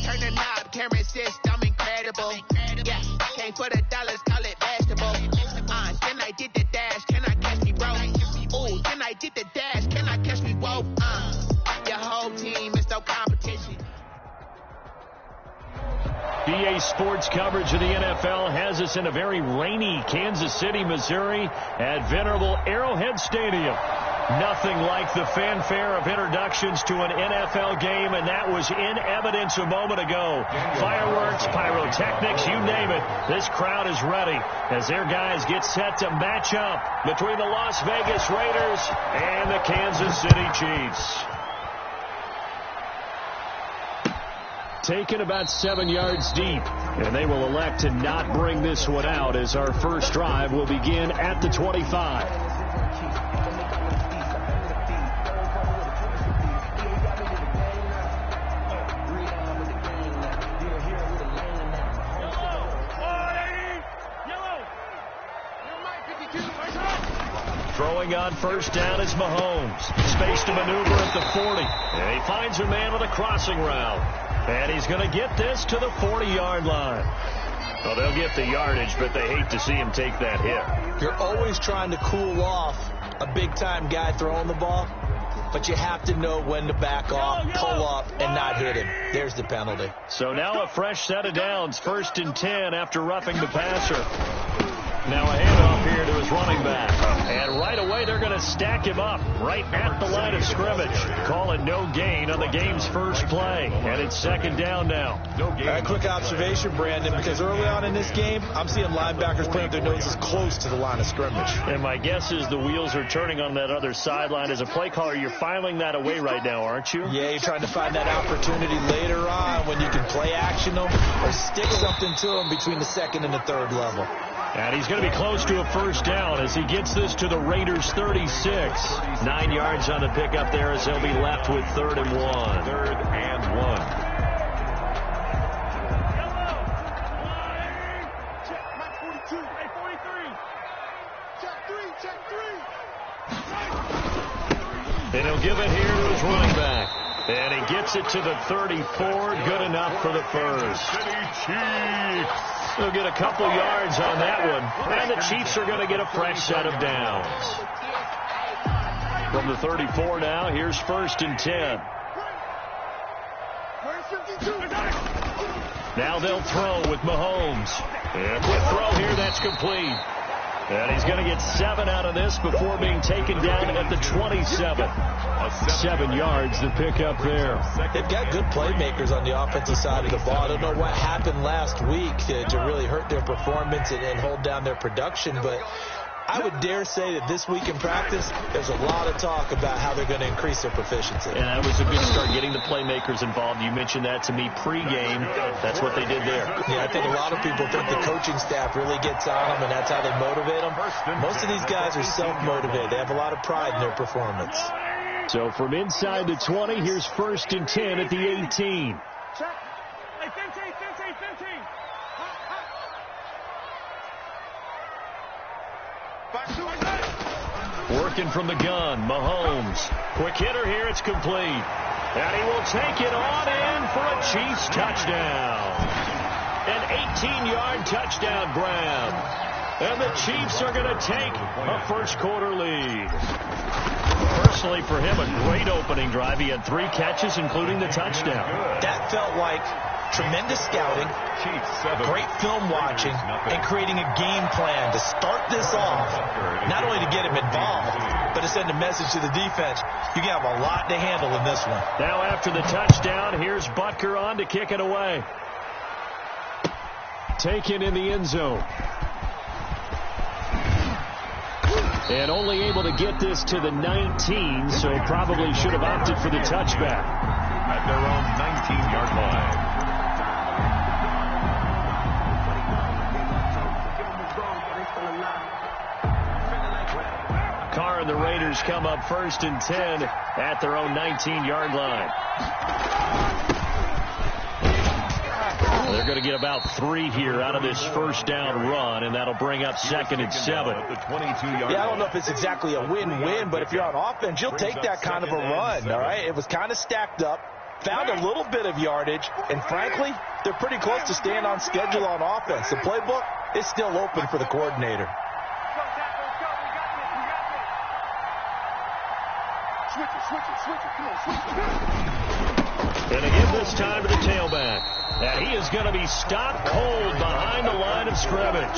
turn the knob, camera assist, I'm incredible. Yeah, came for the dollars, call it vegetable. Then I did the dash, can I catch me, bro? Ooh, then I did the dash, can I catch me, whoa? Your whole team is no competition. BA Sports coverage of the NFL has us in a very rainy Kansas City, Missouri at venerable Arrowhead Stadium. Nothing like the fanfare of introductions to an NFL game, and that was in evidence a moment ago. Fireworks, pyrotechnics, you name it. This crowd is ready as their guys get set to match up between the Las Vegas Raiders and the Kansas City Chiefs. Taken about 7 yards deep, and they will elect to not bring this one out as our first drive will begin at the 25. Throwing on first down is Mahomes. Space to maneuver at the 40. And he finds a man on a crossing route. And he's going to get this to the 40-yard line. Well, they'll get the yardage, but they hate to see him take that hit. You're always trying to cool off a big-time guy throwing the ball, but you have to know when to back off, pull up, and not hit him. There's the penalty. So now a fresh set of downs, 1st and 10 after roughing the passer. Now a handoff here to his running back. And right away they're going to stack him up right at the line of scrimmage. Call it no gain on the game's first play. And it's 2nd down now. No gain. Quick observation, Brandon, because early on in this game, I'm seeing linebackers playing their noses close to the line of scrimmage. And my guess is the wheels are turning on that other sideline. As a play caller, you're filing that away right now, aren't you? Yeah, you're trying to find that opportunity later on when you can play action them or stick something to them between the 2nd and the 3rd level. And he's going to be close to a first down as he gets this to the Raiders' 36. 9 yards on the pickup there as they'll be left with 3rd and 1. 3rd and 1. And he'll give it here to his running back. And he gets it to the 34. Good enough for the first. They'll get a couple yards on that one. And the Chiefs are going to get a fresh set of downs. From the 34 now, here's 1st and 10. Now they'll throw with Mahomes. And a quick throw here, that's complete. And he's going to get 7 out of this before being taken down at the 27. 7 yards to pick up there. They've got good playmakers on the offensive side of the ball. I don't know what happened last week to really hurt their performance and hold down their production, but I would dare say that this week in practice, there's a lot of talk about how they're going to increase their proficiency. And that was a good start, getting the playmakers involved. You mentioned that to me pregame. That's what they did there. Yeah, I think a lot of people think the coaching staff really gets on them, and that's how they motivate them. Most of these guys are self-motivated. They have a lot of pride in their performance. So from inside the 20, here's 1st and 10 at the 18. Working from the gun, Mahomes. Quick hitter here, it's complete. And he will take it on in for a Chiefs touchdown. An 18-yard touchdown grab. And the Chiefs are going to take a first-quarter lead. Personally, for him, a great opening drive. He had 3 catches, including the touchdown. That felt like tremendous scouting, great film watching, and creating a game plan to start this off, not only to get him involved, but to send a message to the defense. You can have a lot to handle in this one. Now after the touchdown, here's Butker on to kick it away. Taken in the end zone. And only able to get this to the 19, so probably should have opted for the touchback. At their own 19-yard line. Carr and the Raiders come up 1st and 10 at their own 19-yard line. They're going to get about 3 here out of this first down run, and that'll bring up 2nd and 7. Yeah, I don't know if it's exactly a win-win, but if you're on offense, you'll take that kind of a run, all right? It was kind of stacked up. found a little bit of yardage, and frankly, they're pretty close to staying on schedule on offense. The playbook is still open for the coordinator. And again this time to the tailback. And he is going to be stopped cold behind the line of scrimmage.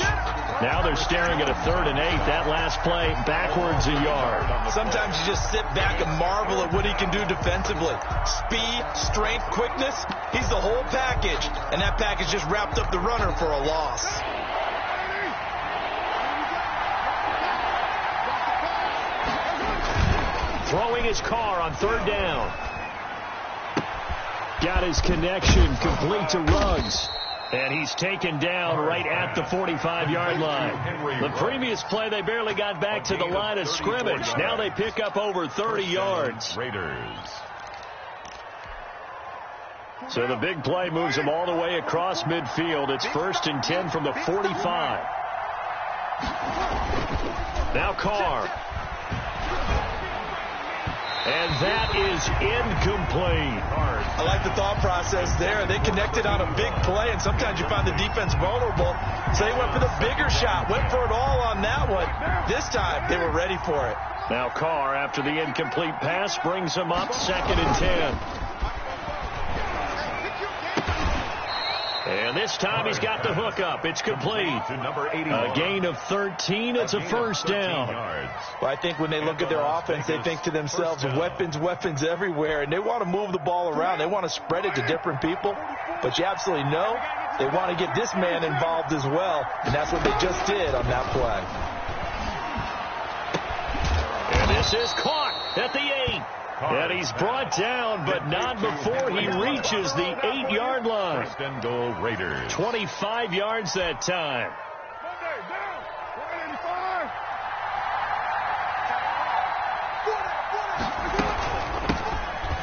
Now they're staring at a 3rd and 8. That last play backwards a yard. Sometimes you just sit back and marvel at what he can do defensively. Speed, strength, quickness, he's the whole package. And that package just wrapped up the runner for a loss. Throwing his car on 3rd down. Got his connection complete to Ruggs. And he's taken down right at the 45-yard line. The previous play, they barely got back to the line of scrimmage. Now they pick up over 30 yards. Raiders. So the big play moves them all the way across midfield. It's 1st and 10 from the 45. Now Carr. And that is incomplete. I like the thought process there. They connected on a big play, and sometimes you find the defense vulnerable. So they went for the bigger shot, went for it all on that one. This time, they were ready for it. Now Carr, after the incomplete pass, brings him up 2nd and 10. And this time he's got the hook up. It's complete. A gain of 13. It's a 1st down. Well, I think when they look at their offense, they think to themselves, weapons everywhere, and they want to move the ball around. They want to spread it to different people. But you absolutely know they want to get this man involved as well, and that's what they just did on that play. And this is caught at the 8. And he's brought down, but not before he reaches the 8-yard line. 1st and goal, Raiders. 25 yards that time.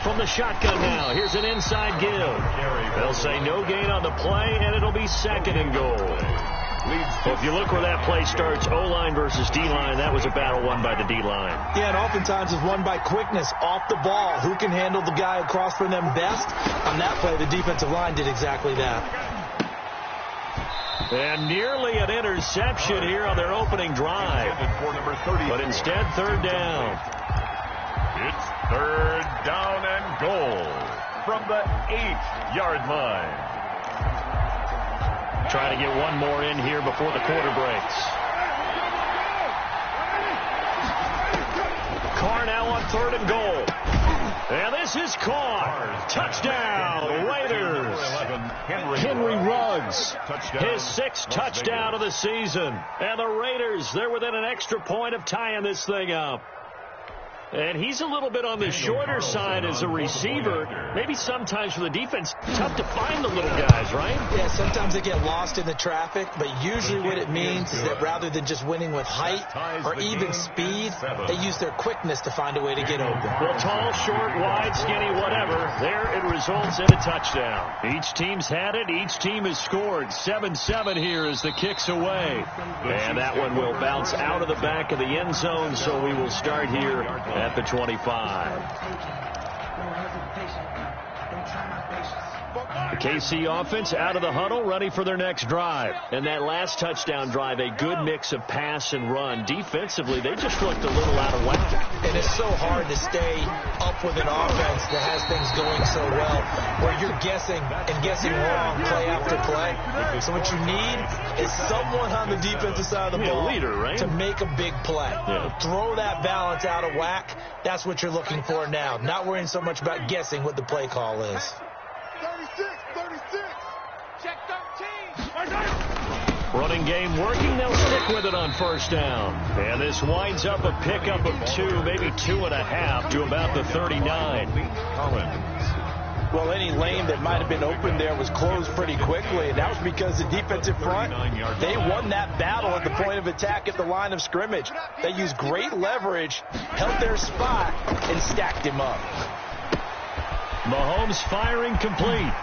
From the shotgun now, here's an inside give. They'll say no gain on the play, and it'll be 2nd and goal. If you look where that play starts, O-line versus D-line, that was a battle won by the D-line. Yeah, and oftentimes it's won by quickness off the ball. Who can handle the guy across from them best? On that play, the defensive line did exactly that. And nearly an interception here on their opening drive. But instead, 3rd down. It's 3rd down and goal from the 8-yard line. Trying to get one more in here before the quarter breaks. Carr now on 3rd and goal. And this is caught. Touchdown, Raiders. Henry Ruggs, his 6th touchdown of the season. And the Raiders, they're within an extra point of tying this thing up. And he's a little bit on the shorter side as a receiver. Maybe sometimes for the defense, tough to find the little guys, right? Yeah, sometimes they get lost in the traffic, but usually what it means is that rather than just winning with height or even speed, they use their quickness to find a way to get open. Well, tall, short, wide, skinny, whatever, there it results in a touchdown. Each team's had it. Each team has scored. 7-7 here as the kick's away. And that one will bounce out of the back of the end zone, so we will start here at the 25. The KC offense out of the huddle, ready for their next drive. And that last touchdown drive, a good mix of pass and run. Defensively, they just looked a little out of whack. And it's so hard to stay up with an offense that has things going so well, where you're guessing and guessing wrong play after play. So what you need is someone on the defensive side of the ball, a leader, right? to make a big play. Yeah. Throw that balance out of whack. That's what you're looking for now. Not worrying so much about guessing what the play call is. 36. Check 13. Running game working. They'll stick with it on 1st down. And this winds up a pickup of 2, maybe 2.5 to about the 39. Well, any lane that might have been open there was closed pretty quickly, and that was because the defensive front, they won that battle at the point of attack at the line of scrimmage. They used great leverage, held their spot, and stacked him up. Mahomes firing complete.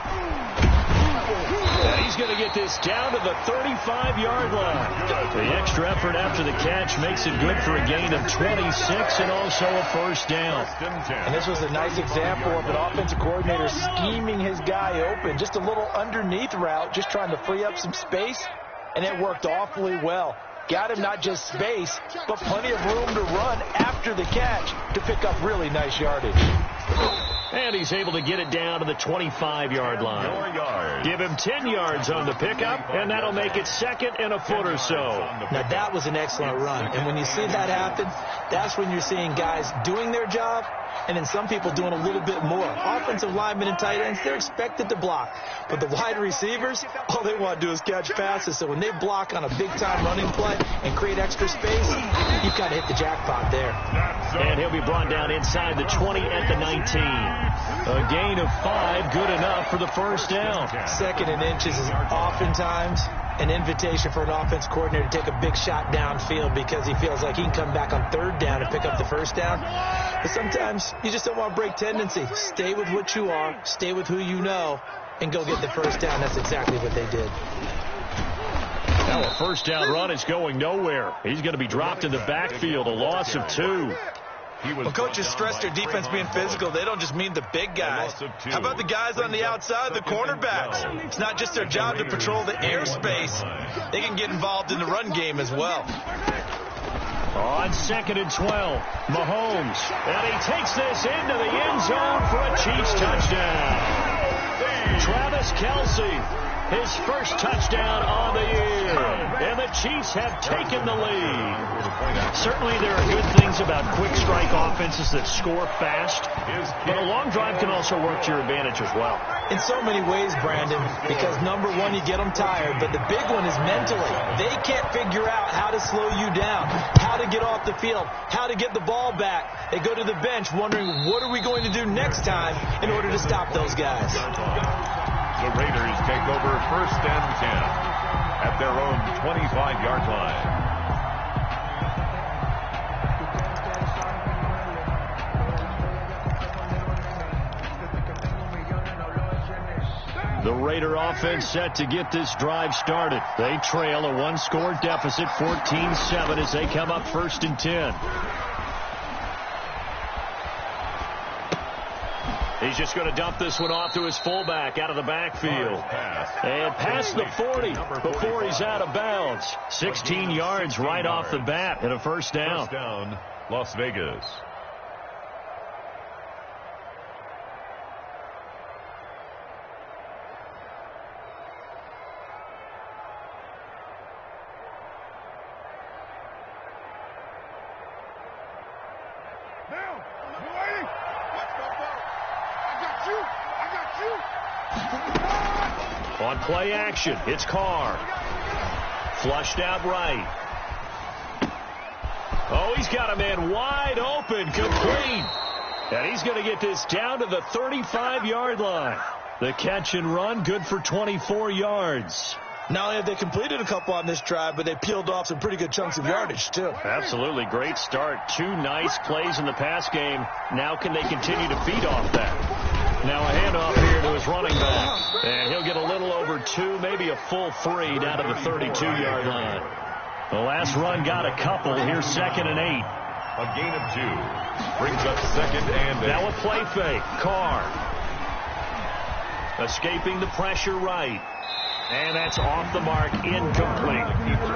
And he's going to get this down to the 35-yard line. The extra effort after the catch makes it good for a gain of 26 and also a first down. And this was a nice example of an offensive coordinator scheming his guy open. Just a little underneath route, just trying to free up some space, and it worked awfully well. Got him not just space, but plenty of room to run after the catch to pick up really nice yardage. And he's able to get it down to the 25-yard line. Give him 10 yards on the pickup, and that'll make it second and a foot or so. Now, that was an excellent run. And when you see that happen, that's when you're seeing guys doing their job, and then some people doing a little bit more. Offensive linemen and tight ends, they're expected to block. But the wide receivers, all they want to do is catch passes. So when they block on a big-time running play and create extra space, you've got to hit the jackpot there. And he'll be brought down inside the 20 at the 19. A gain of 5, good enough for the first down. Second and inches is oftentimes an invitation for an offense coordinator to take a big shot downfield because he feels like he can come back on third down and pick up the first down. But sometimes you just don't want to break tendency. Stay with what you are, stay with who you know, and go get the first down. That's exactly what they did. Now a first down run is going nowhere. He's going to be dropped in the backfield, a loss of 2. Well, coaches stress their defense being physical. They don't just mean the big guys. How about the guys on the outside, the cornerbacks? It's not just their job to patrol the airspace. They can get involved in the run game as well. On 2nd and 12, Mahomes. And he takes this into the end zone for a Chiefs touchdown. Travis Kelce, his first touchdown on the year. And the Chiefs have taken the lead. Certainly there are good things about quick strike offenses that score fast, but a long drive can also work to your advantage as well. In so many ways, Brandon, because number one, you get them tired, but the big one is mentally. They can't figure out how to slow you down, how to get off the field, how to get the ball back. They go to the bench wondering, what are we going to do next time in order to stop those guys? The Raiders take over 1st and 10 at their own 25-yard line. The Raider offense set to get this drive started. They trail a one-score deficit, 14-7, as they come up 1st and 10. He's just going to dump this one off to his fullback out of the backfield. And past the 40 before he's out of bounds. 16 yards right off the bat and a first down. First down, Las Vegas. On play action, it's Carr. Flushed out right. Oh, he's got a man wide open, complete. And he's going to get this down to the 35-yard line. The catch and run, good for 24 yards. Not only have they completed a couple on this drive, but they peeled off some pretty good chunks of yardage, too. Absolutely. Great start. 2 nice plays in the pass game. Now can they continue to feed off that? Now a handoff here to his running back. And he'll get a little over 2, maybe a full 3 down to the 32-yard line. The last run got a couple. Here's 2nd and 8. A gain of 2. Brings up 2nd and 8. Now a play fake. Carr. Escaping the pressure right. And that's off the mark, incomplete.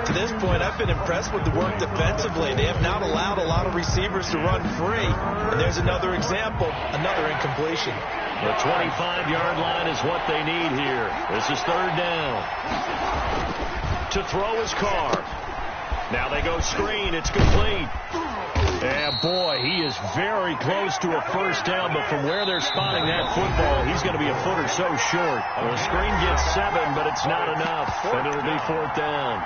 To this point, I've been impressed with the work defensively. They have not allowed a lot of receivers to run free. And there's another example, another incompletion. The 25-yard line is what they need here. This is 3rd down. To throw is Carr. Now they go screen. It's complete. And boy, he is very close to a first down, but from where they're spotting that football, he's going to be a foot or so short. The screen gets 7, but it's not enough, and it'll be 4th down.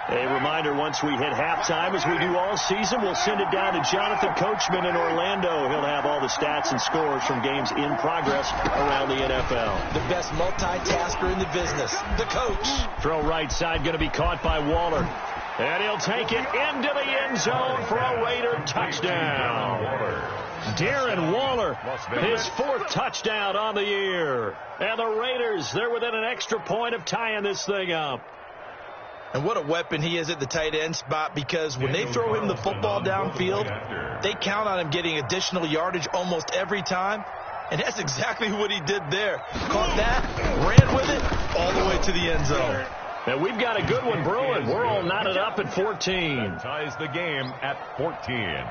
A reminder, once we hit halftime, as we do all season, we'll send it down to Jonathan Coachman in Orlando. He'll have all the stats and scores from games in progress around the NFL. The best multitasker in the business, the coach. Throw right side, going to be caught by Waller. And he'll take it into the end zone for a Raider touchdown. Darren Waller, his 4th touchdown on the year. And the Raiders, they're within an extra point of tying this thing up. And what a weapon he is at the tight end spot, because when they throw him the football downfield, they count on him getting additional yardage almost every time. And that's exactly what he did there. Caught that, ran with it, all the way to the end zone. And we've got a good one brewing. We're all knotted up at 14. Ties the game at 14.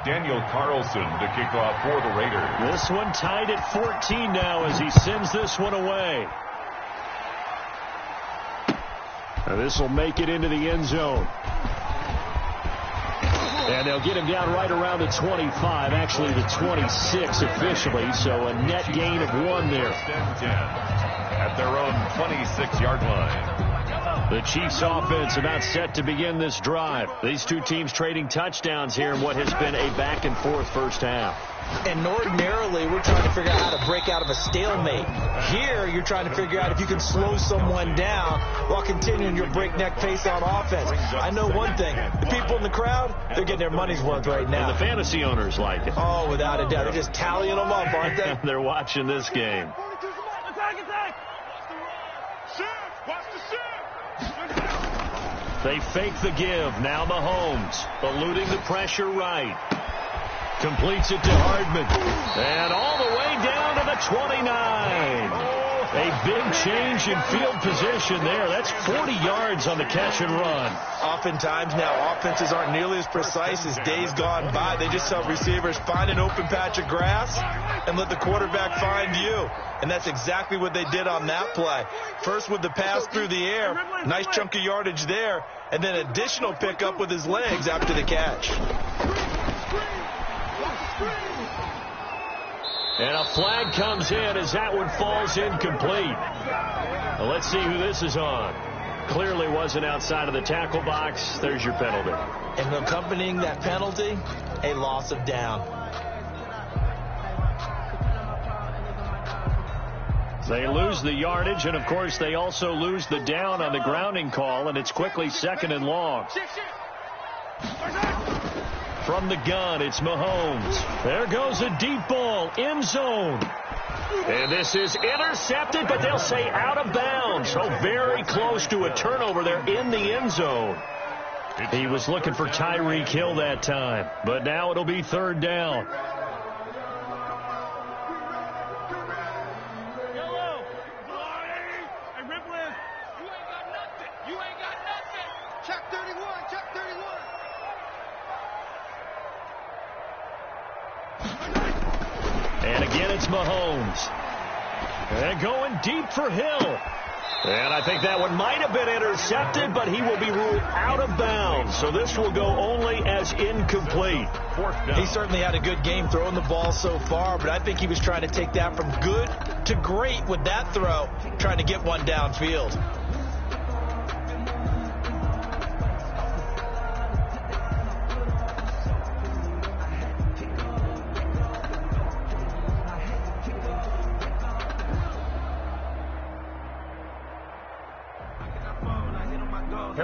Daniel Carlson to kick off for the Raiders. This one tied at 14 now as he sends this one away. Now this will make it into the end zone. And they'll get him down right around the 25, actually the 26 officially, so a net gain of 1 there. At their own 26-yard line. The Chiefs offense about set to begin this drive. These two teams trading touchdowns here in what has been a back-and-forth first half. And ordinarily, we're trying to figure out how to break out of a stalemate. Here, you're trying to figure out if you can slow someone down while continuing your breakneck pace on offense. I know one thing. The people in the crowd, they're getting their money's worth right now. And the fantasy owners like it. Oh, without a doubt. They're just tallying them up, aren't they? They're watching this game. They fake the give. Now Mahomes eluding the pressure right. Completes it to Hardman. And all the way down to the 29. A big change in field position there. That's 40 yards on the catch and run. Oftentimes now, offenses aren't nearly as precise as days gone by. They just help receivers find an open patch of grass and let the quarterback find you. And that's exactly what they did on that play. First with the pass through the air. Nice chunk of yardage there. And then additional pickup with his legs after the catch. And a flag comes in as that one falls incomplete. Well, let's see who this is on. Clearly wasn't outside of the tackle box. There's your penalty. And accompanying that penalty, a loss of down. They lose the yardage, and, of course, they also lose the down on the grounding call, and it's quickly 2nd and long. From the gun, it's Mahomes. There goes a deep ball, end zone. And this is intercepted, but they'll say out of bounds. So very close to a turnover there in the end zone. He was looking for Tyreek Hill that time, but now it'll be 3rd down. And again, it's Mahomes. And going deep for Hill. And I think that one might have been intercepted, but he will be ruled out of bounds. So this will go only as incomplete. He certainly had a good game throwing the ball so far, but I think he was trying to take that from good to great with that throw, trying to get one downfield.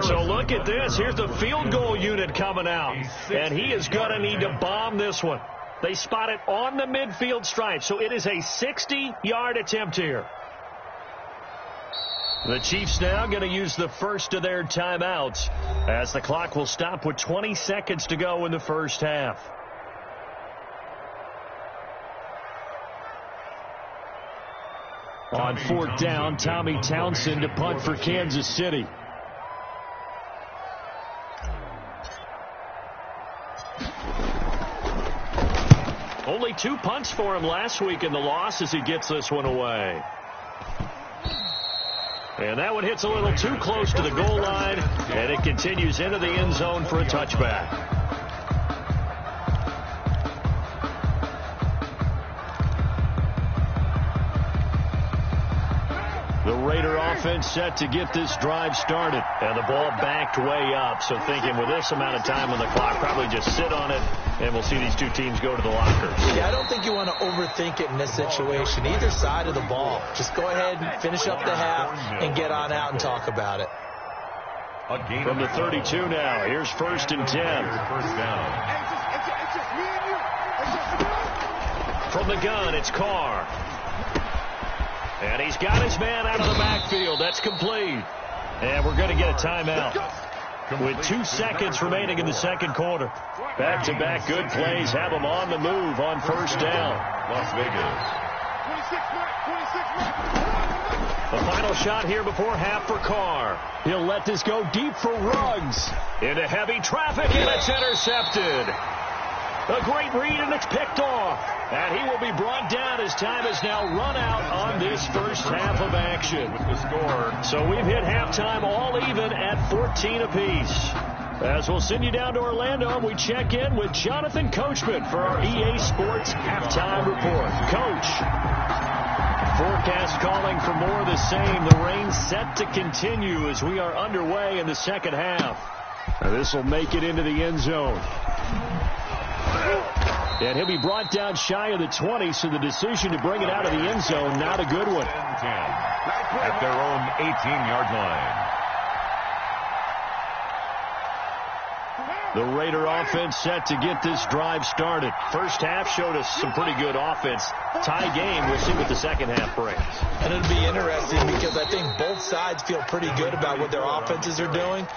So look at this. Here's the field goal unit coming out. And he is going to need to bomb this one. They spot it on the midfield stripe. So it is a 60-yard attempt here. The Chiefs now going to use the first of their timeouts as the clock will stop with 20 seconds to go in the first half. On 4th down, Tommy Townsend to punt for Kansas City. Only 2 punts for him last week in the loss as he gets this one away. And that one hits a little too close to the goal line, and it continues into the end zone for a touchback. The Raider offense set to get this drive started. And the ball backed way up. So thinking with this amount of time on the clock, probably just sit on it, and we'll see these two teams go to the lockers. Yeah, I don't think you want to overthink it in this situation. Either side of the ball. Just go ahead and finish up the half and get on out and talk about it. From the 32 now, here's 1st and 10. First down. From the gun, it's Carr. And he's got his man out of the backfield. That's complete. And we're going to get a timeout with 2 seconds remaining in the second quarter. Back-to-back good plays have them on the move on 1st down. Las Vegas. The final shot here before half for Carr. He'll let this go deep for Ruggs. Into heavy traffic, and it's intercepted. A great read, and it's picked off. And he will be brought down as time has now run out on this first half of action. With the score. So we've hit halftime all even at 14 apiece. As we'll send you down to Orlando, we check in with Jonathan Coachman for our EA Sports Halftime Report. Coach, forecast calling for more of the same. The rain set to continue as we are underway in the second half. This will make it into the end zone. And he'll be brought down shy of the 20, so the decision to bring it out of the end zone, not a good one. 10 at their own 18-yard line. The Raider offense set to get this drive started. First half showed us some pretty good offense. Tie game, we'll see what the second half brings. And it'll be interesting because I think both sides feel pretty good about what their offenses are doing.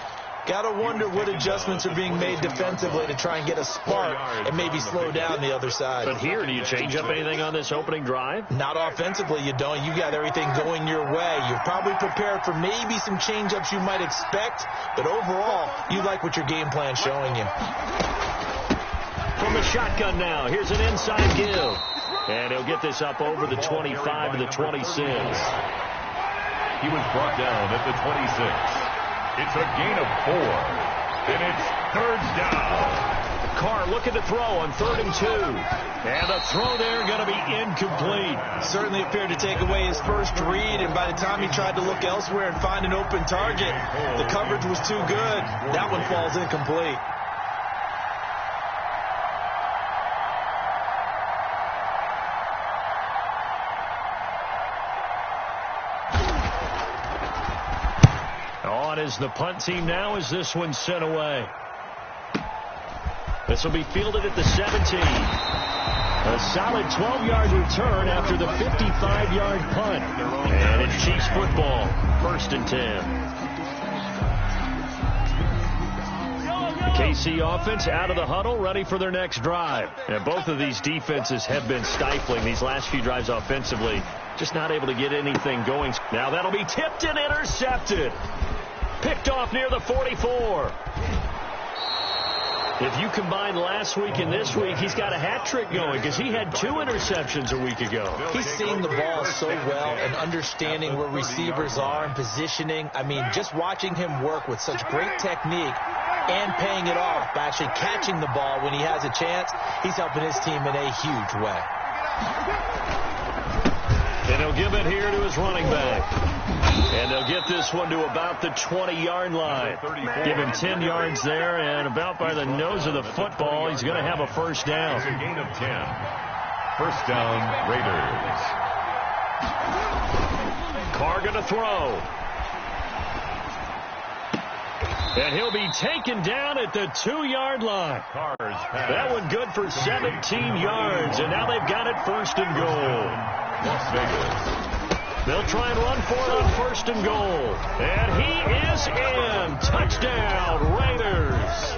Got to wonder what adjustments are being made defensively to try and get a spark and maybe slow down the other side. But here, do you change up anything on this opening drive? Not offensively, you don't. You got everything going your way. You're probably prepared for maybe some change-ups you might expect, but overall, you like what your game plan's showing you. From the shotgun now, here's an inside give. And he'll get this up over the 25 to the 26. He was brought down at the 26. It's a gain of 4, and it's 3rd down. Carr looking to throw on 3rd and 2. And the throw there going to be incomplete. Certainly appeared to take away his first read, and by the time he tried to look elsewhere and find an open target, the coverage was too good. That one falls incomplete. Is the punt team now as this one's sent away. This will be fielded at the 17. A solid 12-yard return after the 55-yard punt. And it's Chiefs football, 1st and 10. The KC offense out of the huddle, ready for their next drive. And both of these defenses have been stifling these last few drives offensively. Just not able to get anything going. Now that'll be tipped and intercepted. Picked off near the 44. If you combine last week and this week, he's got a hat trick going because he had 2 interceptions a week ago. He's seeing the ball so well and understanding where receivers are and positioning. I mean, just watching him work with such great technique and paying it off by actually catching the ball when he has a chance, he's helping his team in a huge way. And he'll give it here to his running back. And they'll get this one to about the 20-yard line. Give him 10 yards there, and about by the nose of the football, he's going to have a first down. It's a gain of 10. First down, Raiders. Carr going to throw. And he'll be taken down at the 2-yard line. That one good for 17 yards, and now they've got it 1st and goal. Las Vegas. They'll try and run for it on 1st and goal. And he is in. Touchdown, Raiders.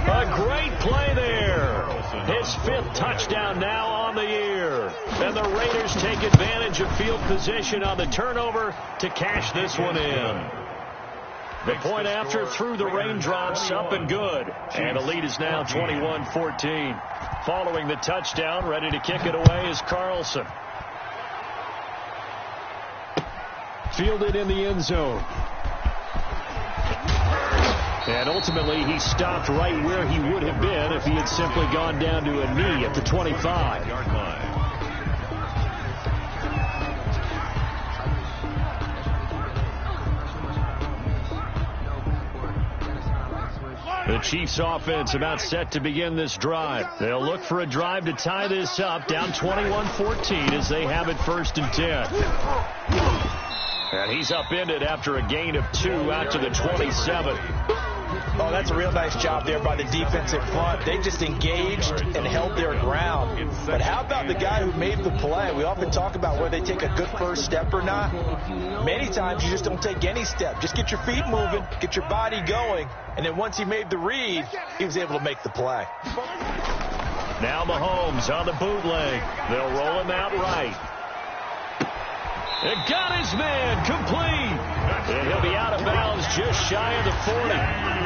A great play there. His 5th touchdown now on the year. And the Raiders take advantage of field position on the turnover to cash this one in. The point after through the raindrops, up and good. And the lead is now 21-14. Following the touchdown, ready to kick it away is Carlson. Fielded in the end zone. And ultimately, he stopped right where he would have been if he had simply gone down to a knee at the 25-yard line. The Chiefs offense about set to begin this drive. They'll look for a drive to tie this up, down 21-14 as they have it 1st and 10. And he's upended after a gain of 2 out to the 27. Oh, that's a real nice job there by the defensive front. They just engaged and held their ground. But how about the guy who made the play? We often talk about whether they take a good first step or not. Many times you just don't take any step. Just get your feet moving, get your body going, and then once he made the read, he was able to make the play. Now Mahomes on the bootleg. They'll roll him out right. It got his man complete. And he'll be out of bounds just shy of the 40.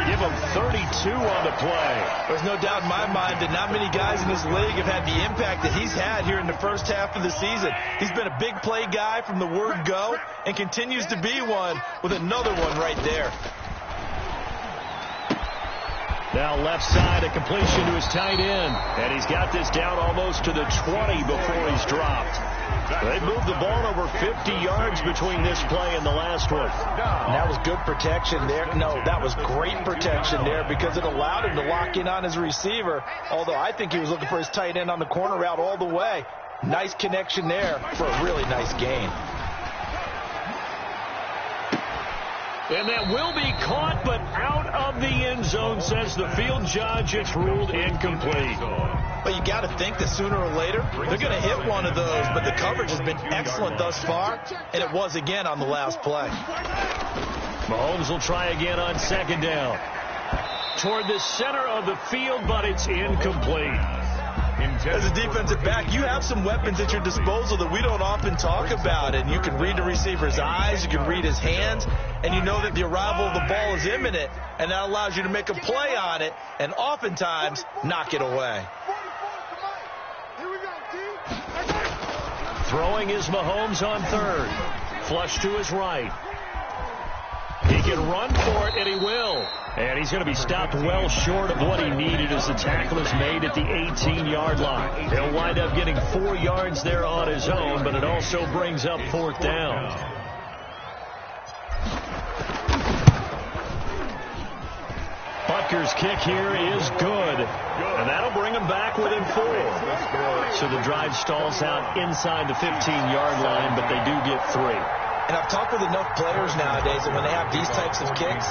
Give him 32 on the play. There's no doubt in my mind that not many guys in this league have had the impact that he's had here in the first half of the season. He's been a big play guy from the word go and continues to be one with another one right there. Now left side, a completion to his tight end. And he's got this down almost to the 20 before he's dropped. They moved the ball over 50 yards between this play and the last one. And that was good protection there. No, that was great protection there because it allowed him to lock in on his receiver, although I think he was looking for his tight end on the corner route all the way. Nice connection there for a really nice gain. And that will be caught, but out of the end zone, says the field judge. It's ruled incomplete. But you got to think that sooner or later, they're going to hit one of those. But the coverage has been excellent thus far, and it was again on the last play. Mahomes will try again on 2nd down. Toward the center of the field, but it's incomplete. As a defensive back, you have some weapons at your disposal that we don't often talk about. And you can read the receiver's eyes, you can read his hands, and you know that the arrival of the ball is imminent, and that allows you to make a play on it and oftentimes knock it away. Throwing is Mahomes on 3rd. Flush to his right. He can run for it, and he will. And he's going to be stopped well short of what he needed as the tackle is made at the 18-yard line. He'll wind up getting 4 yards there on his own, but it also brings up 4th down. Butker's kick here is good. And that'll bring him back within 4. So the drive stalls out inside the 15-yard line, but they do get 3. And I've talked with enough players nowadays that when they have these types of kicks,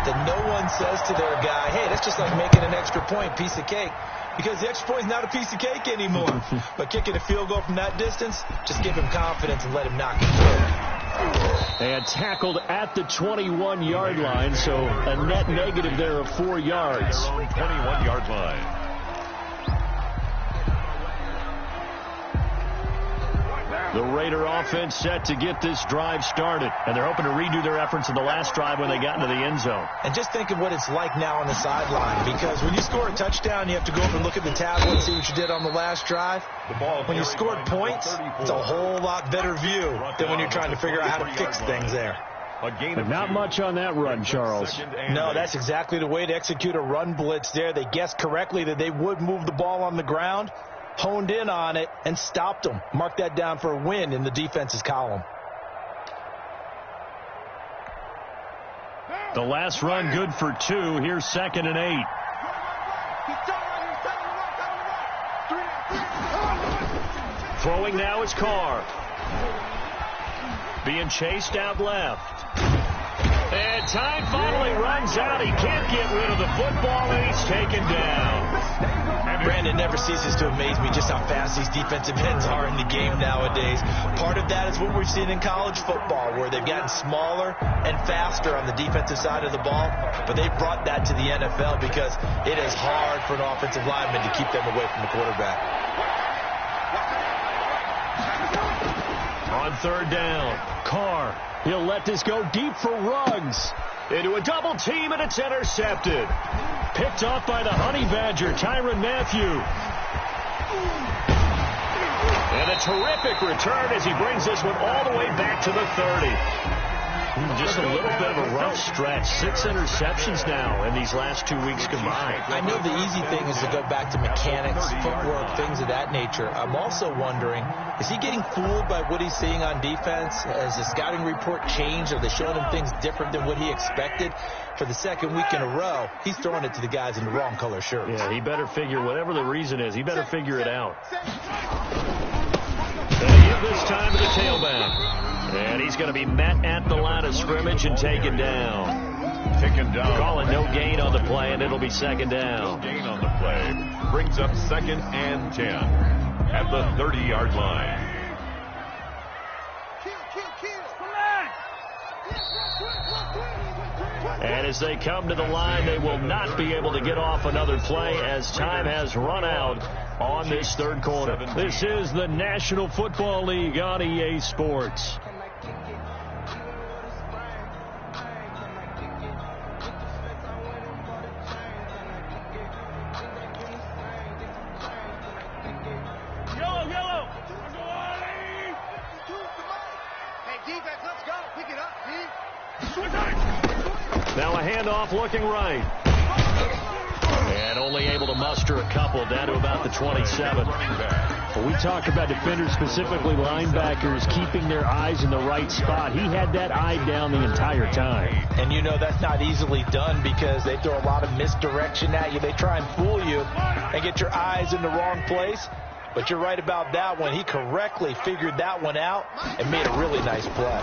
that no one says to their guy, hey, that's just like making an extra point, piece of cake. Because the extra point is not a piece of cake anymore. But kicking a field goal from that distance, just give him confidence and let him knock it through. And tackled at the 21-yard line, so a net negative there of 4 yards. 21-yard line. The Raider offense set to get this drive started. And they're hoping to redo their efforts in the last drive when they got into the end zone. And just think of what it's like now on the sideline. Because when you score a touchdown, you have to go up and look at the tablet and see what you did on the last drive. When you scored points, it's a whole lot better view than when you're trying to figure out how to fix things there. But not much on that run, Charles. No, that's exactly the way to execute a run blitz there. They guessed correctly that they would move the ball on the ground, honed in on it, and stopped them. Mark that down for a win in the defense's column. The last run good for 2. Here's 2nd and 8. Throwing now is Carr. Being chased out left. And time finally runs out. He can't get rid of the football, and he's taken down. Brandon, never ceases to amaze me just how fast these defensive ends are in the game nowadays. Part of that is what we've seen in college football, where they've gotten smaller and faster on the defensive side of the ball, but they've brought that to the NFL because it is hard for an offensive lineman to keep them away from the quarterback. On 3rd down, Carr. He'll let this go deep for Ruggs. Into a double team, and it's intercepted. Picked off by the Honey Badger, Tyrann Mathieu. And a terrific return as he brings this one all the way back to the 30. Just a little bit of a rough stretch. 6 interceptions now in these last 2 weeks combined. I know the easy thing is to go back to mechanics, footwork, things of that nature. I'm also wondering, is he getting fooled by what he's seeing on defense? Has the scouting report changed? Are they showing him things different than what he expected? For the second week in a row, he's throwing it to the guys in the wrong color shirts. Yeah, he better figure, whatever the reason is, he better figure it out. They give this time to the tailback. And he's going to be met at the line of scrimmage and taken down. Calling no gain on the play, and it'll be second down. No gain on the play. Brings up 2nd and 10 at the 30-yard line. And as they come to the line, they will not be able to get off another play as time has run out on this third quarter. This is the National Football League on EA Sports. Now a handoff looking right. And only able to muster a couple down to about the 27. Well, we talk about defenders, specifically linebackers, keeping their eyes in the right spot. He had that eye down the entire time. And you know that's not easily done because they throw a lot of misdirection at you. They try and fool you and get your eyes in the wrong place. But you're right about that one. He correctly figured that one out and made a really nice play.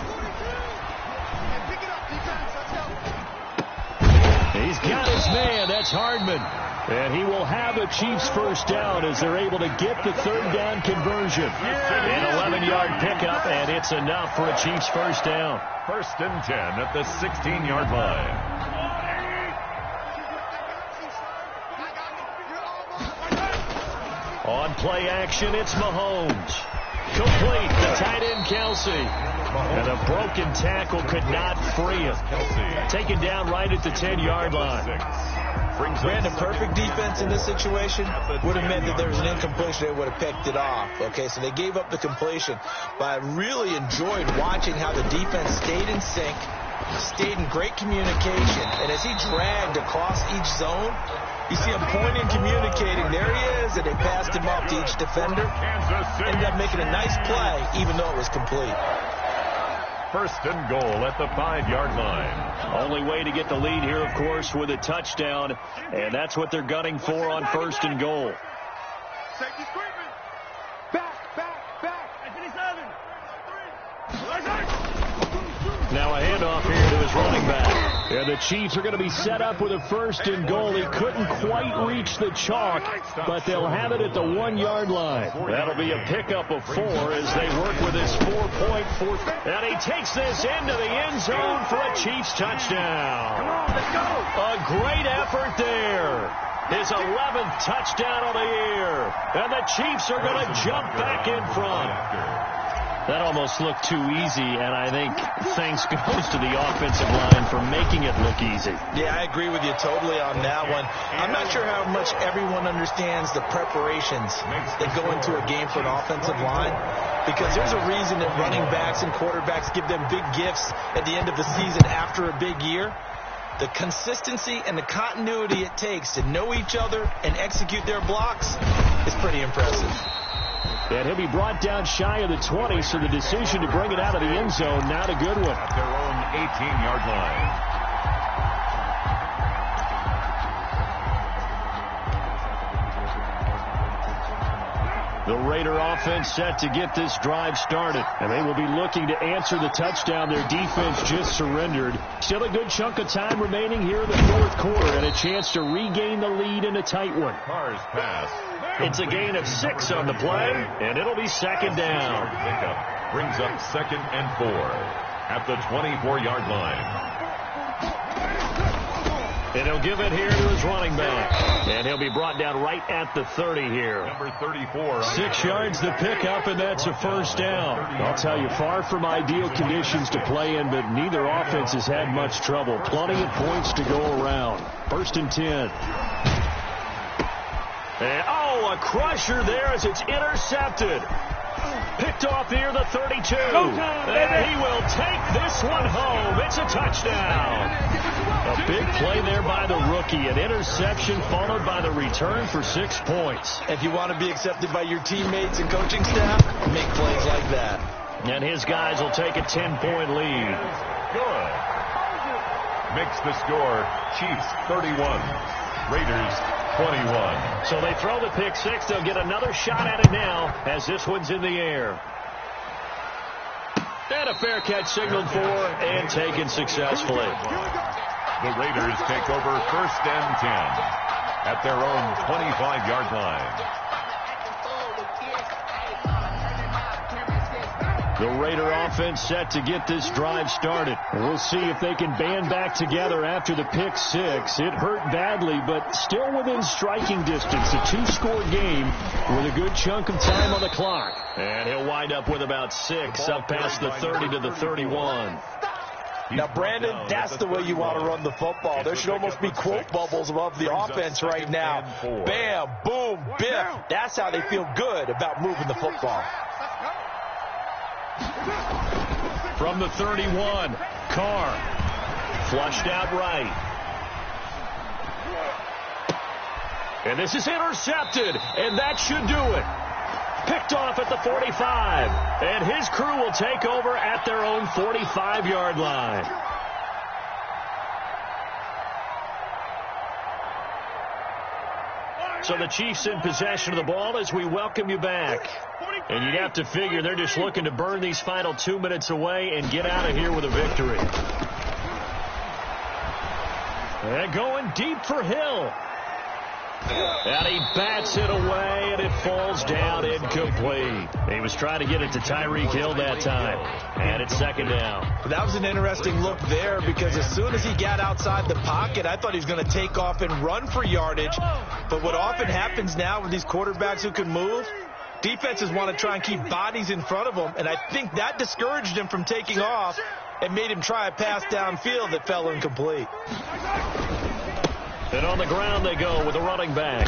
He's got his man. That's Hardman. And he will have a Chiefs first down as they're able to get the third down conversion. An 11-yard pickup, and it's enough for a Chiefs first down. 1st and 10 at the 16-yard line. On play action, it's Mahomes. Complete to tight end Kelsey. And a broken tackle could not free him. Taken down right at the 10-yard line. Brandon, perfect defense in this situation would have meant that there was an incompletion. They would have picked it off. Okay, so they gave up the completion. But I really enjoyed watching how the defense stayed in sync, stayed in great communication. And as he dragged across each zone, you see him pointing, communicating. There he is, and they passed him off to each defender. Ended up making a nice play, even though it was complete. 1st and goal at the 5-yard line. Only way to get the lead here, of course, with a touchdown. And that's what they're gunning for on 1st and goal. Safety screaming. Back. 57. Now a handoff here to his running back. And the Chiefs are going to be set up with a 1st and goal. He couldn't quite reach the chalk, but they'll have it at the 1-yard line. That'll be a pickup of 4 as they work with his 4-point fourth. And he takes this into the end zone for a Chiefs touchdown. Come on, let's go. A great effort there. His 11th touchdown of the year. And the Chiefs are going to jump back in front. That almost looked too easy, and I think thanks goes to the offensive line for making it look easy. Yeah, I agree with you totally on that one. I'm not sure how much everyone understands the preparations that go into a game for an offensive line, because there's a reason that running backs and quarterbacks give them big gifts at the end of the season after a big year. The consistency and the continuity it takes to know each other and execute their blocks is pretty impressive. And he'll be brought down shy of the 20, so the decision to bring it out of the end zone, not a good one. At their own 18-yard line. The Raider offense set to get this drive started, and they will be looking to answer the touchdown their defense just surrendered. Still a good chunk of time remaining here in the fourth quarter, and a chance to regain the lead in a tight one. Carr's pass. It's a gain of 6 on the play, and it'll be second down. Pickup brings up 2nd and 4 at the 24-yard line. And he'll give it here to his running back. And he'll be brought down right at the 30 here. Number 34. 6 yards to pick up, and that's a first down. I'll tell you, far from ideal conditions to play in, but neither offense has had much trouble. Plenty of points to go around. 1st and 10. And, a crusher there as it's intercepted. Picked off near the 32. And he will take this one home. It's a touchdown. A big play there by the rookie. An interception followed by the return for 6 points. If you want to be accepted by your teammates and coaching staff, make plays like that. And his guys will take a 10-point lead. Good. Makes the score Chiefs 31, Raiders 21. So they throw the pick six. They'll get another shot at it now as this one's in the air. And a fair catch signaled for and taken successfully. The Raiders take over 1st and 10 at their own 25-yard line. The Raider offense set to get this drive started. We'll see if they can band back together after the pick six. It hurt badly, but still within striking distance. A two-score game with a good chunk of time on the clock. And he'll wind up with about 6 up past the 30 to the 31. Now, Brandon, that's the way you want to run the football. There should almost be quote bubbles above the offense right now. Bam, boom, biff. That's how they feel good about moving the football. From the 31, Carr flushed out right. And this is intercepted, and that should do it. Picked off at the 45, and his crew will take over at their own 45-yard line. So the Chiefs in possession of the ball as we welcome you back. And you'd have to figure they're just looking to burn these final 2 minutes away and get out of here with a victory. And going deep for Hill. And he bats it away, and it falls down incomplete. He was trying to get it to Tyreek Hill that time. And it's 2nd down. That was an interesting look there because as soon as he got outside the pocket, I thought he was going to take off and run for yardage. But what often happens now with these quarterbacks who can move, defenses want to try and keep bodies in front of them, and I think that discouraged him from taking off and made him try a pass downfield that fell incomplete. And on the ground they go with a running back.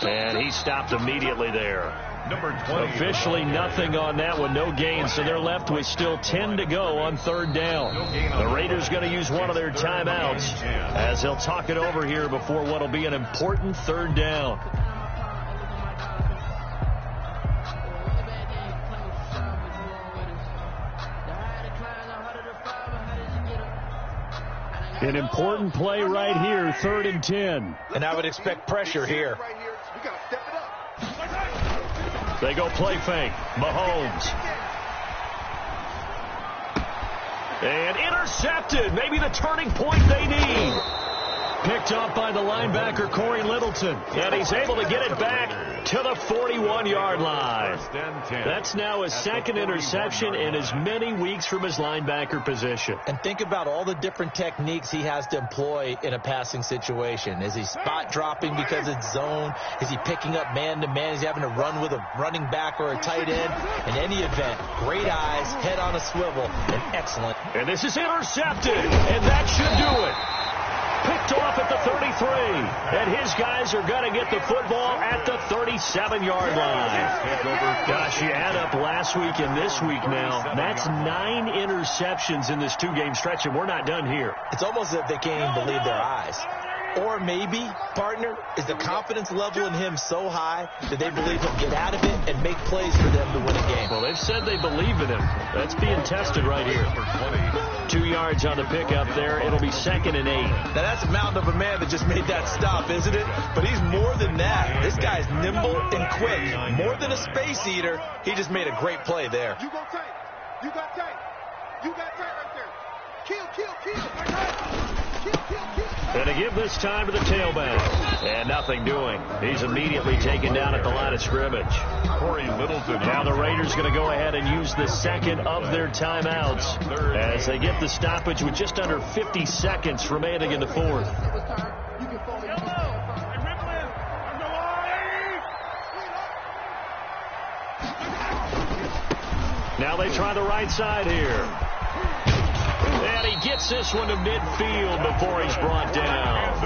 And he stopped immediately there. Number 20. Officially nothing on that one, no gain, so they're left with still 10 to go on 3rd down. The Raiders going to use one of their timeouts as they'll talk it over here before what will be an important 3rd down. An important play right here, 3rd and 10. And I would expect pressure here. They go play fake. Mahomes. And intercepted. Maybe the turning point they need. Picked up by the linebacker, Corey Littleton. And he's able to get it back to the 41-yard line. That's now his 2nd interception in as many weeks from his linebacker position. And think about all the different techniques he has to employ in a passing situation. Is he spot dropping because it's zone? Is he picking up man-to-man? Is he having to run with a running back or a tight end? In any event, great eyes, head on a swivel, and excellent. And this is intercepted, and that should do it. Picked off at the 33, and his guys are going to get the football at the 37-yard line. Gosh, you add up last week and this week now, that's 9 interceptions in this 2-game stretch, and we're not done here. It's almost as if they can't even believe their eyes. Or maybe, partner, is the confidence level in him so high that they believe he'll get out of it and make plays for them to win a game. Well, they've said they believe in him. That's being tested right here. 2 yards on the pickup there. It'll be 2nd and 8. Now, that's a mountain of a man that just made that stop, isn't it? But he's more than that. This guy's nimble and quick. More than a space eater, he just made a great play there. You got tight. You got tight. You got tight right there. Kill, kill, kill. Kill, kill, kill. And to give this time to the tailback. And nothing doing. He's immediately taken down at the line of scrimmage. Corey Littleton. Now the Raiders going to go ahead and use the 2nd of their timeouts as they get the stoppage with just under 50 seconds remaining in the 4th. Now they try the right side here. And But he gets this one to midfield before he's brought down.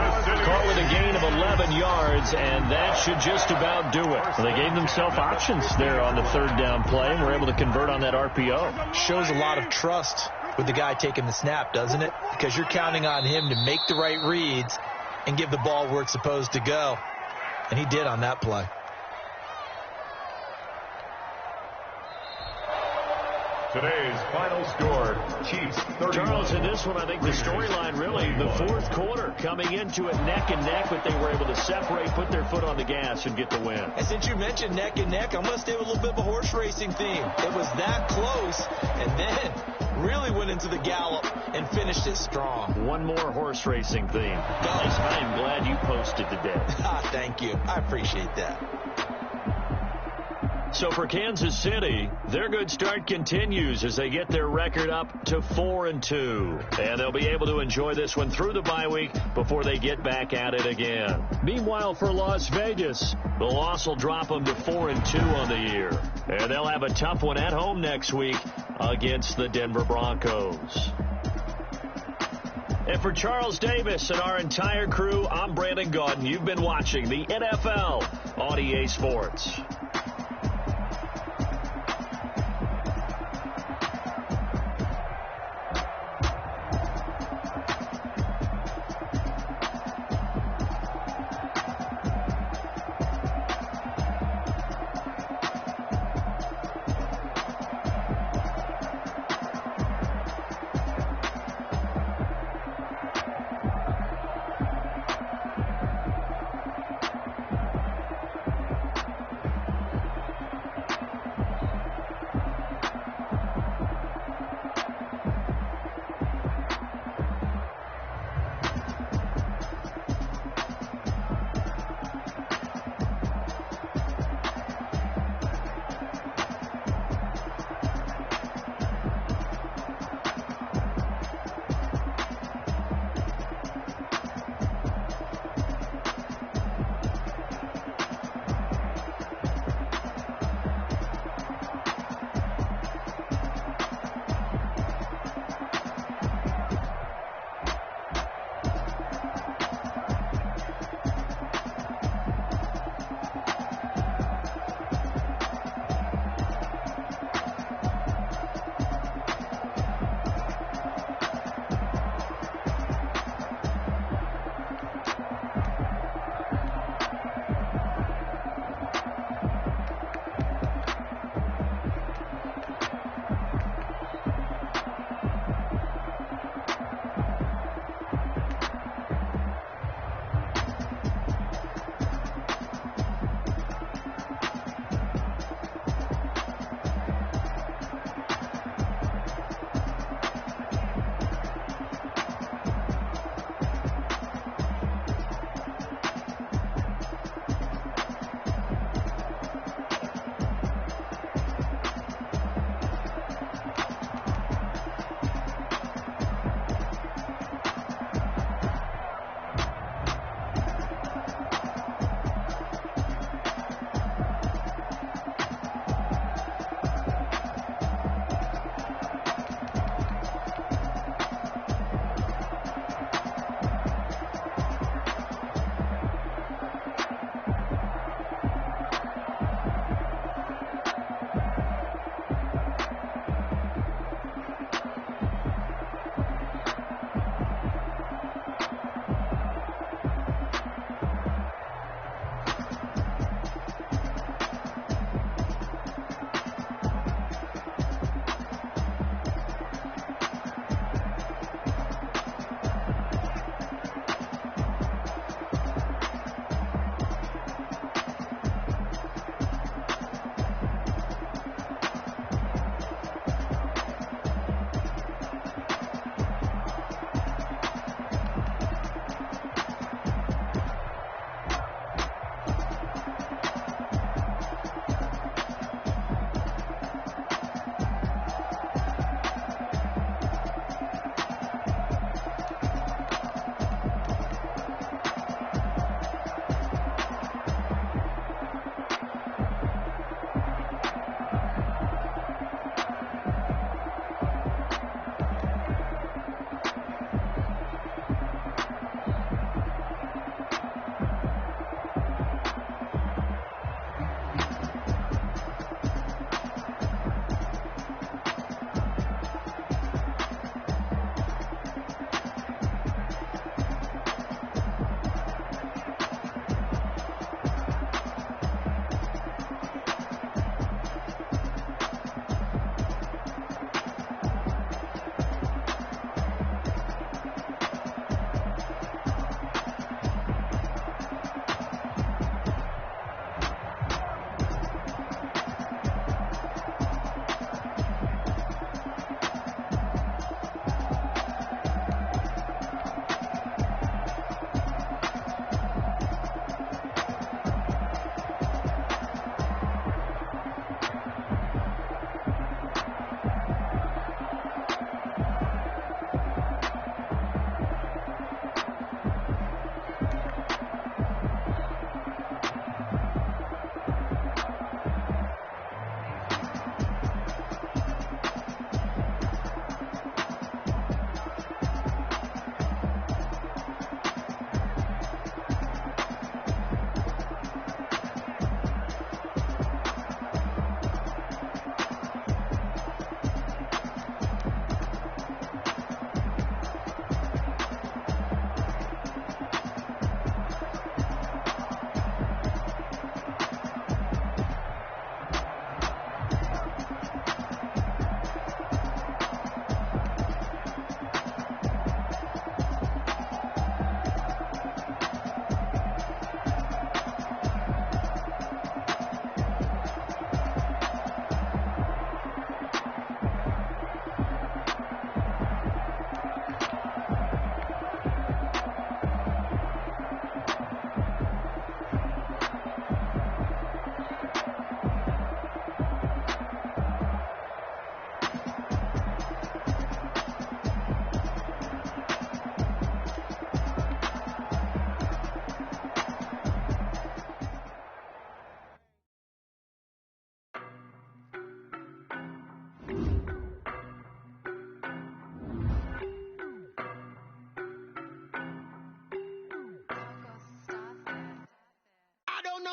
Call it a gain of 11 yards, and that should just about do it. Well, they gave themselves options there on the third down play, and were able to convert on that RPO. Shows a lot of trust with the guy taking the snap, doesn't it? Because you're counting on him to make the right reads and give the ball where it's supposed to go. And he did on that play. Today's final score, Chiefs 31. Charles, in this one, I think the storyline really, the fourth quarter, coming into it neck and neck, but they were able to separate, put their foot on the gas, and get the win. And since you mentioned neck and neck, I'm going to stay with a little bit of a horse racing theme. It was that close, and then really went into the gallop and finished it strong. One more horse racing theme. Guys, I am glad you posted today. Thank you. I appreciate that. So for Kansas City, their good start continues as they get their record up to 4-2. And they'll be able to enjoy this one through the bye week before they get back at it again. Meanwhile, for Las Vegas, the loss will drop them to 4-2 on the year. And they'll have a tough one at home next week against the Denver Broncos. And for Charles Davis and our entire crew, I'm Brandon Gaudin. You've been watching the NFL on EA Sports.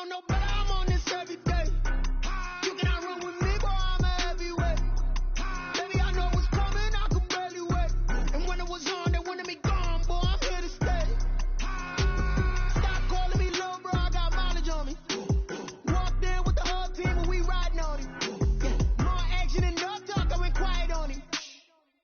know no better, I'm on this every day. You cannot run with me, boy, I'm a heavyweight. Baby, I know what's coming, I could barely wait. And when it was on, they wanted me gone, boy, I'm here to stay. Stop calling me little bro, I got mileage on me. Walked in with the whole team and we riding on him. Yeah, more action and no talk, I went quiet on him.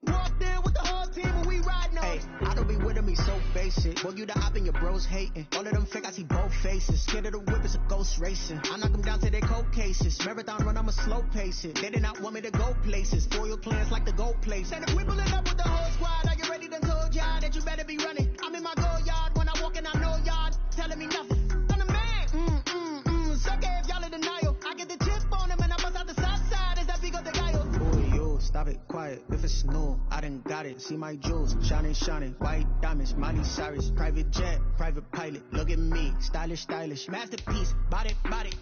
Walked in with the whole team and we riding on him. I don't be with him, he's so basic. Boy, you the op and your bros hating. All of them fake, I see both faces. Scared of the whip, it's a ghost racing. I knock them down to their cold cases. Marathon run, I'ma slow pace it. They did not want me to go places. Foil plans like the gold place. And if we pulling up with the whole squad, are you ready to told y'all that you better be running? I'm in my go yard when I walk in, I know y'all telling me nothing. I'm the man, suck it if y'all in denial. I get the chip on him and I bust out the south side as that big of the guy. Boy, yo, stop it, quiet. If it's new, I done got it. See my jewels, shining, shining. White diamonds, Miley Cyrus. Private jet, private pilot. Look at me, stylish, stylish. Masterpiece, body,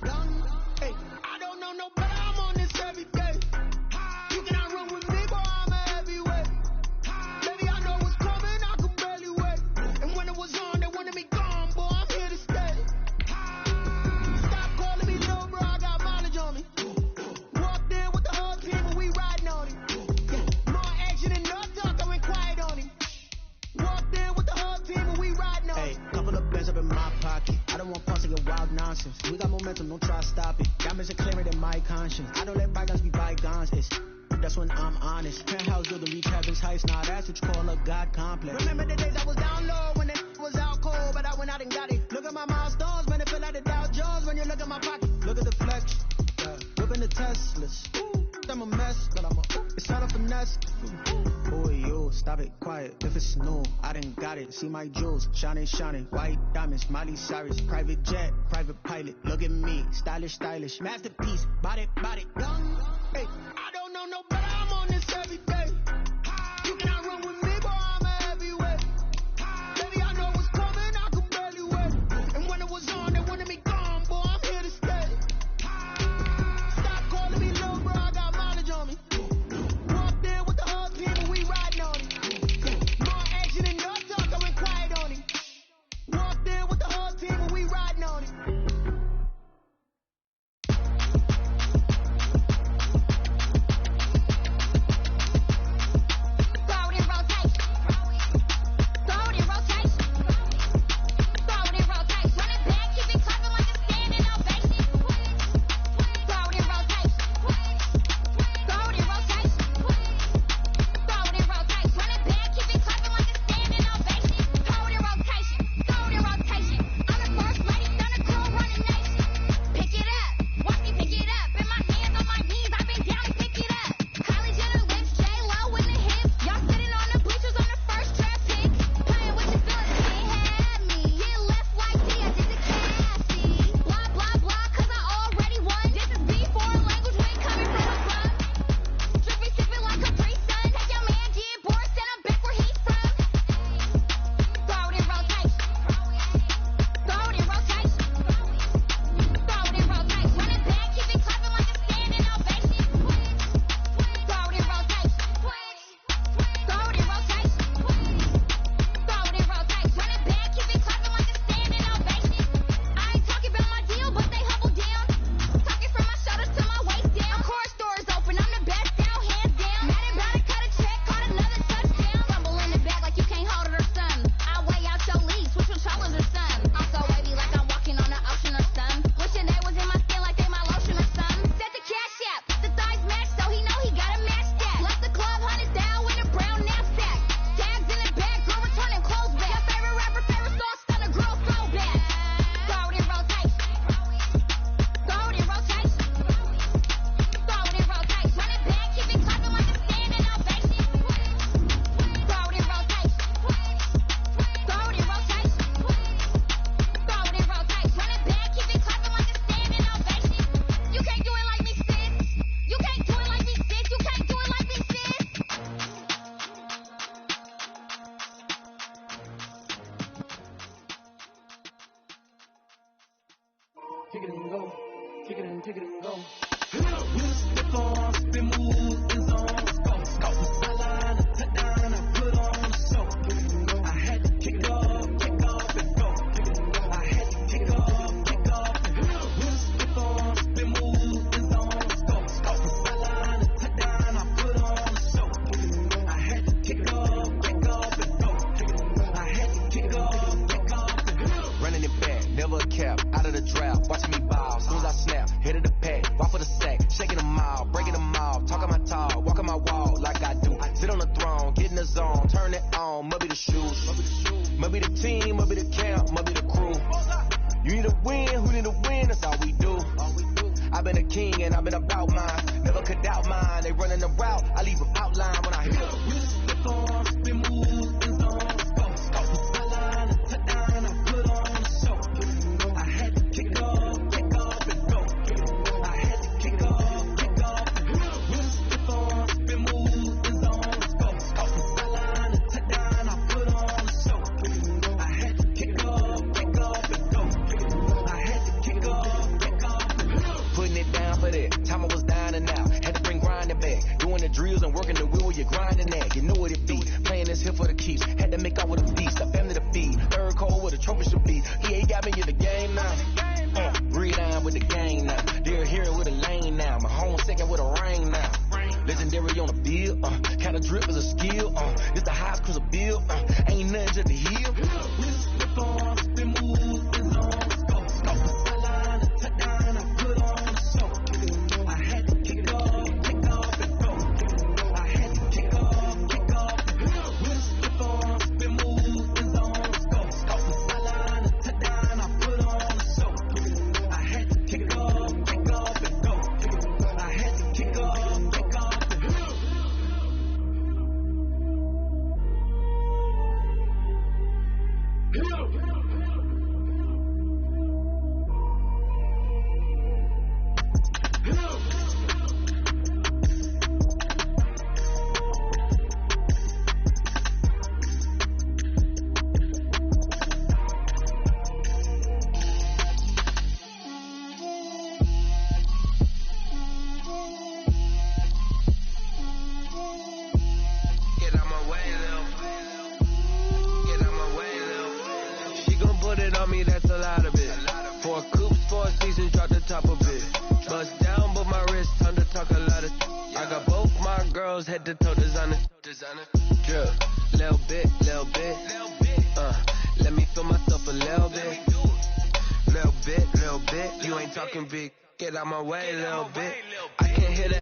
done. Hey, I don't know no better, I'm on this every day. You cannot run with me, boy, I'm a heavyweight. Baby, I know what's coming, I could barely wait. And when it was on, they wanted me gone, boy, I'm here to stay. Stop calling me little bro, I got mileage on me. Walked in with the whole team and we riding on him. Yeah, more action and no talk, I went quiet on him. Walked in with the whole team and we riding on him. Hey, couple of bands up in my pocket. I don't want parts of your wild nonsense. We got momentum, don't try to stop it. Diamonds are clearer than my conscience. I don't let bygones be bygones. That's when I'm honest. Penthouse do the reach heaven's heights. Now that's what you call a God complex. Remember the days I was down low when it was out cold, but I went out and got it. Look at my milestones, man, it feel like the Dow Jones when you look at my pocket. Look at the flex, whipping the Teslas. I'm a mess, but it's not a finesse. Boy, yo, stop it, quiet. If it's new, I done got it. See my jewels, shining, shining. White diamonds, Miley Cyrus. Private jet, private pilot. Look at me, stylish, stylish. Masterpiece, body, done. Hey, I don't know no better, I'm on this every day. You cannot run with me, boy, I'm a heavyweight. Baby, I know what's coming, I could barely wait. And when it was on, they wanted me gone, boy, I'm here to stay. Stop calling me little bro, I got mileage on me. Walked in with the whole team and we riding on him. More action and no talk, I went quiet on him. Walked in with the whole team and we riding on him. the shoes. Maybe the team, maybe the camp, maybe the crew. You need a win, who need a win, that's all we do. I've been a king and I've been about mine. Never could doubt mine, they running the route, I leave them outline when I hit them. Slip on, spin move, and zone, let's go. Sideline, a touchdown, I put on the show. I had to kick off, and go. I had to kick off, and go. Slip on, spin move, and zone, let's go. Sideline, a touchdown, I put on the show. I had to kick off, and go. I had to kick off, and go. Putting it down for that, time I was down and out. Had to bring grinding back, doing the drills and working the wheel where you're grinding at. You know what it be, playing this here for the keeps. Had to make out with a beast, a family to feed. Third cold where the trophy should be. He got me in the game now. Breathe on with the gang now. They're here with a lane now. My home second with a rain now. Legendary on the field, kind of drip is a skill. It's the highest cruiser bill. Ain't nothing just the hill. Slip on, spin move, and zone, let's go. Sideline, a touchdown, I put on the show. I had to kick off, and go. I had to kick off, slip on, spin move, and zone, let's go. Sideline, a touchdown, I put on the show. I had to kick off, and go. I had to kick off, and go. Get out my way, Lil. Get out my way, Lil. She gon' put it on me, that's a lot of it. 4 coops, 4 seasons, drop the top of it. Bust down, but my wrist, time to talk a lot of. I got both my girls, head to toe designer. Drip, little bit. Let me feel myself a little bit. Little bit. You ain't talking big. Get out my way, little bit. I can hear the